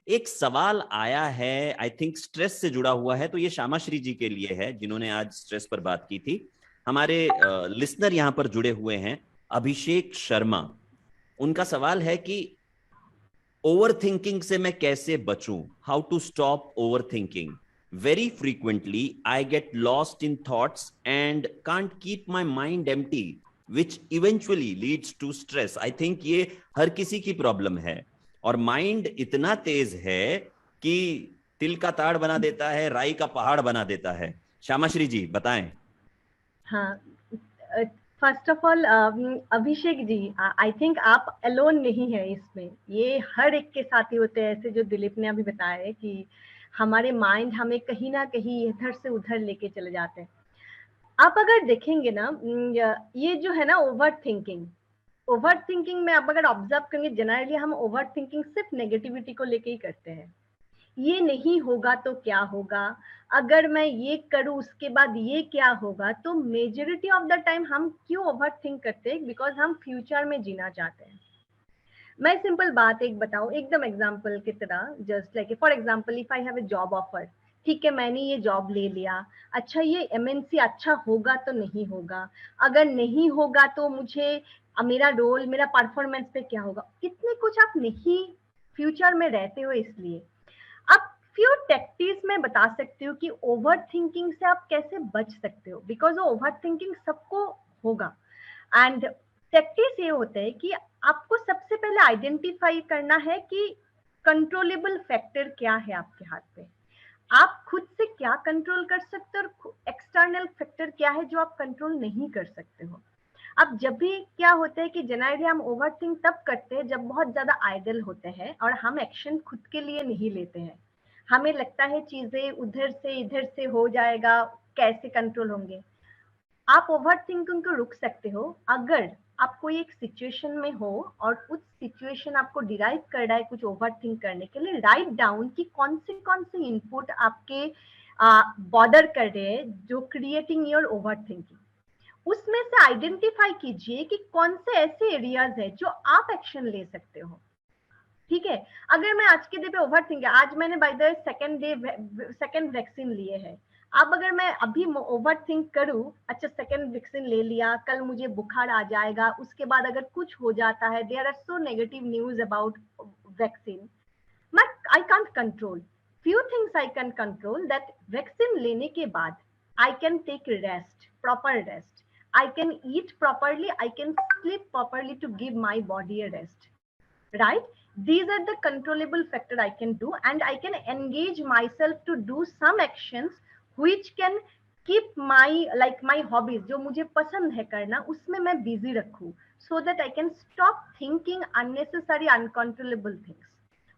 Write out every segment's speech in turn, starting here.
एक सवाल आया है, आई थिंक स्ट्रेस से जुड़ा हुआ है, तो ये श्यामाश्री जी के लिए है जिन्होंने आज स्ट्रेस पर बात की थी। हमारे लिसनर यहाँ पर जुड़े हुए हैं, अभिषेक शर्मा। उनका सवाल है कि ओवर थिंकिंग से मैं कैसे बचूं, how to stop over thinking. Very frequently I get lost in thoughts and can't keep my mind empty which eventually leads to stress. I think ये हर किसी की प्रॉब्लम है, और माइंड इतना तेज है कि तिल का ताड़ बना देता है, राई का पहाड़ बना देता है। श्यामाश्री जी बताएं। हाँ, first of all Abhishek ji, I think आप अलोन नहीं है इसमें। ये हर एक के साथ ही होते हैं, ऐसे जो दिलीप ने अभी बताया है कि हमारे माइंड हमें कहीं ना कहीं इधर से उधर लेके चले जाते हैं। आप अगर देखेंगे ना, ये जो है ना ओवर थिंकिंग में आप अगर ऑब्जर्व करेंगे, जनरली हम ओवर थिंकिंग सिर्फ नेगेटिविटी को लेके ही करते हैं। ये नहीं होगा तो क्या होगा, अगर मैं ये करूं उसके बाद ये क्या होगा। तो मेजोरिटी ऑफ द टाइम हम क्यों ओवर थिंक करते हैं? बिकॉज हम फ्यूचर में जीना चाहते हैं। मैं सिंपल बात एक बताऊं, एकदम एग्जांपल की तरह, just like for example if I have a job offer. ठीक है, मैंने ये जॉब ले लिया। अच्छा, ये एमएनसी अच्छा होगा तो नहीं होगा, अगर नहीं होगा तो मुझे मेरा रोल, मेरा परफॉर्मेंस पे क्या होगा, कितने कुछ आप नहीं फ्यूचर में रहते हो। इसलिए अब फ्यू टेक्टिक्स मैं बता सकती हूँ कि ओवर थिंकिंग से आप कैसे बच सकते हो, बिकॉज ओवर थिंकिंग सबको होगा। एंड टेक्टिक्स ये होते हैं कि आपको सबसे पहले आइडेंटिफाई करना है कि कंट्रोलेबल फैक्टर क्या है आपके हाथ पे, आप खुद से क्या कंट्रोल कर सकते हो, और एक्सटर्नल फैक्टर क्या है जो आप कंट्रोल नहीं कर सकते हो। अब जब भी क्या होता है कि जनरली हम ओवर थिंक तब करते हैं जब बहुत ज्यादा आइडल होते हैं और हम एक्शन खुद के लिए नहीं लेते हैं। हमें लगता है चीजें उधर से इधर से हो जाएगा, कैसे कंट्रोल होंगे। आप ओवर थिंकिंग को रुक सकते हो अगर आप कोई एक सिचुएशन में हो और उस सिचुएशन आपको डिराइव कर रहा है कुछ ओवर थिंक करने के लिए। राइट डाउन कि कौन से इनपुट आपके बॉदर कर रहे हैं जो क्रिएटिंग योर ओवर थिंकिंग। उसमें से आइडेंटिफाई कीजिए कि कौन से ऐसे एरियाज है जो आप एक्शन ले सकते हो। ठीक है, अगर मैं आज के डे पे ओवर थिंक, आज मैंने बाय द सेकंड वैक्सीन लिए है। अब अगर मैं अभी ओवर थिंक करूं, अच्छा सेकंड वैक्सीन ले लिया, कल मुझे बुखार आ जाएगा, उसके बाद अगर कुछ हो जाता है, there are so negative news about vaccine. मैं I can't control few things. I can control that vaccine लेने के बाद I can take rest, proper rest, I can eat properly, I can sleep properly to give my body a rest, right? These are the controllable factor I can do, and I can engage myself to do some actions which can keep my like my hobbies जो मुझे पसंद है करना, उसमें मैं busy रखूं, so that I can stop thinking unnecessary uncontrollable things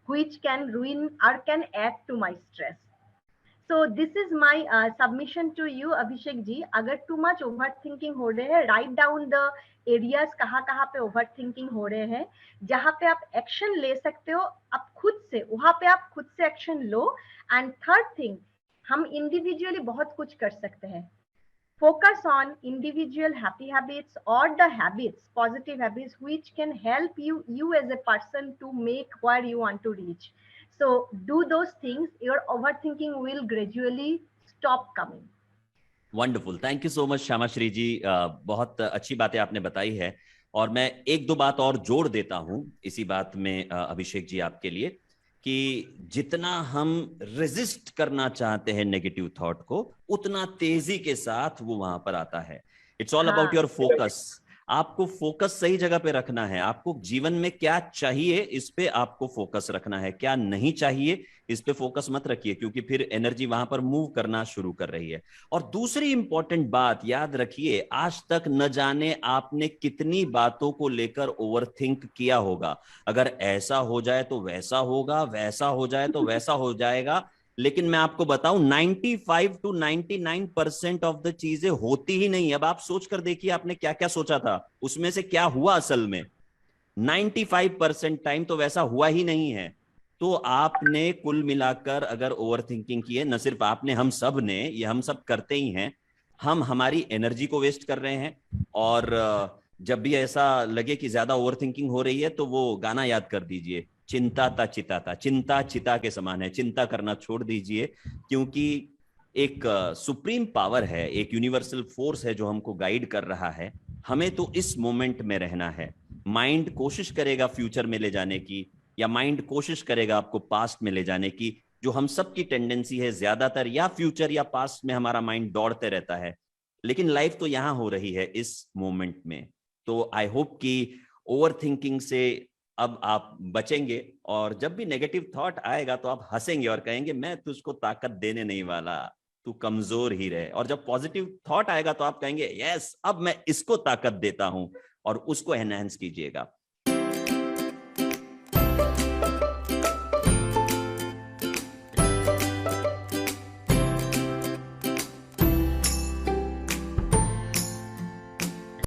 which can ruin or can add to my stress. So this is my submission to you, Abhishek ji. अगर too much overthinking हो रहे हैं, write down the areas कहाँ पे overthinking हो रहे हैं, जहाँ पे आप एक्शन ले सकते हो, आप खुद से वहां पे आप खुद से action low. And third thing, हम इंडिविजुअली बहुत कुछ कर सकते हैं। Focus on individual happy habits or the habits, positive habits, which can help you as a person to make where you want to reach. So do those things, your overthinking will gradually stop coming. Wonderful, thank you so much Shyamashree ji. बहुत अच्छी बातें आपने बताई है, और मैं एक दो बात और जोड़ देता हूं इसी बात में अभिषेक जी आपके लिए, कि जितना हम रेजिस्ट करना चाहते हैं नेगेटिव थॉट को, उतना तेजी के साथ वो वहां पर आता है। It's all about your focus. आपको फोकस सही जगह पे रखना है। आपको जीवन में क्या चाहिए इस पे आपको फोकस रखना है, क्या नहीं चाहिए इस पे फोकस मत रखिए, क्योंकि फिर एनर्जी वहां पर मूव करना शुरू कर रही है। और दूसरी इंपॉर्टेंट बात याद रखिए, आज तक न जाने आपने कितनी बातों को लेकर ओवरथिंक किया होगा। अगर ऐसा हो जाए तो वैसा होगा, वैसा हो जाए तो वैसा हो जाएगा, लेकिन मैं आपको बताऊं 95 to 99% ऑफ द चीजें होती ही नहीं। अब आप सोच कर देखिए आपने क्या क्या सोचा था, उसमें से क्या हुआ असल में। 95% टाइम तो वैसा हुआ ही नहीं है। तो आपने कुल मिलाकर अगर ओवर थिंकिंग की है, न सिर्फ आपने, हम सब ने, ये हम सब करते ही हैं। हम हमारी एनर्जी को वेस्ट कर रहे हैं। और जब भी ऐसा लगे कि ज्यादा ओवर थिंकिंग हो रही है तो वो गाना याद कर दीजिए, चिंता चिंता चिता के समान है। चिंता करना छोड़ दीजिए, क्योंकि एक सुप्रीम पावर है, एक यूनिवर्सल फोर्स है जो हमको गाइड कर रहा है। हमें तो इस मोमेंट में रहना है। माइंड कोशिश करेगा फ्यूचर में ले जाने की, या माइंड कोशिश करेगा आपको पास्ट में ले जाने की, जो हम सब की टेंडेंसी है ज्यादातर, या फ्यूचर या पास्ट में हमारा माइंड दौड़ते रहता है। लेकिन लाइफ तो यहां हो रही है इस मोमेंट में। तो आई होप कि ओवर थिंकिंग से अब आप बचेंगे, और जब भी नेगेटिव थॉट आएगा तो आप हंसेंगे और कहेंगे मैं तुझको ताकत देने नहीं वाला, तू कमजोर ही रहे। और जब पॉजिटिव थॉट आएगा तो आप कहेंगे यस, अब मैं इसको ताकत देता हूं, और उसको एनहांस कीजिएगा।